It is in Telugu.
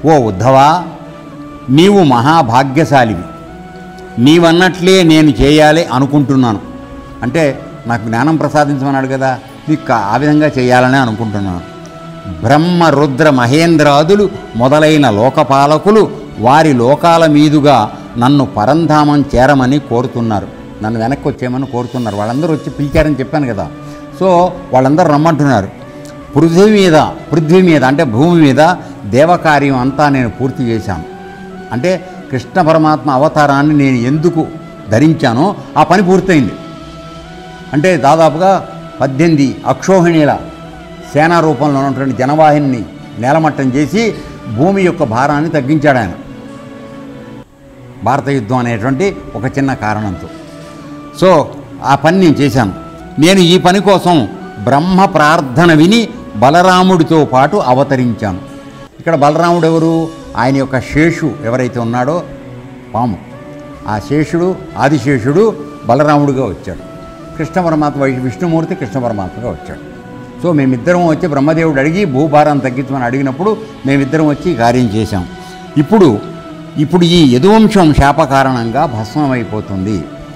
ఓ ఉద్ధవా, నీవు మహాభాగ్యశాలివి. నీవన్నట్లే నేను చేయాలి అనుకుంటున్నాను. అంటే నాకు జ్ఞానం ప్రసాదించమన్నాడు కదా, నీకు ఆ విధంగా చేయాలని అనుకుంటున్నాను. బ్రహ్మ రుద్ర మహేంద్రాదులు మొదలైన లోకపాలకులు వారి లోకాల మీదుగా నన్ను పరంధామం చేరమని కోరుతున్నారు. నన్ను వెనక్కి వచ్చేయమని కోరుతున్నారు. వాళ్ళందరూ వచ్చి పిలిచారని చెప్పాను కదా. సో వాళ్ళందరూ రమ్మంటున్నారు. పృథ్వీ మీద అంటే భూమి మీద దేవకార్యం అంతా నేను పూర్తి చేశాను. అంటే కృష్ణ పరమాత్మ అవతారాన్ని నేను ఎందుకు ధరించానో ఆ పని పూర్తయింది. అంటే దాదాపుగా 18 అక్షోహిణీల సేనా రూపంలో ఉన్నటువంటి జనవాహిని నేలమట్టం చేసి భూమి యొక్క భారాన్ని తగ్గించాడు ఆయన, భారత యుద్ధం అనేటువంటి ఒక చిన్న కారణంతో. సో ఆ పని నేను చేశాను. నేను ఈ పని కోసం బ్రహ్మ ప్రార్థన విని బలరాముడితో పాటు అవతరించాను. ఇక్కడ బలరాముడు ఎవరు? ఆయన యొక్క శేషు ఎవరైతే ఉన్నాడో పాము, ఆ శేషుడు ఆదిశేషుడు బలరాముడిగా వచ్చాడు. కృష్ణ పరమాత్మ విష్ణుమూర్తి కృష్ణ పరమాత్మగా వచ్చాడు. సో మేమిద్దరం వచ్చి బ్రహ్మదేవుడు అడిగి భూభారాన్ని తగ్గించమని అడిగినప్పుడు మేమిద్దరం వచ్చి కార్యం చేశాం. ఇప్పుడు ఈ యదువంశం శాప కారణంగా భస్మమైపోతుంది.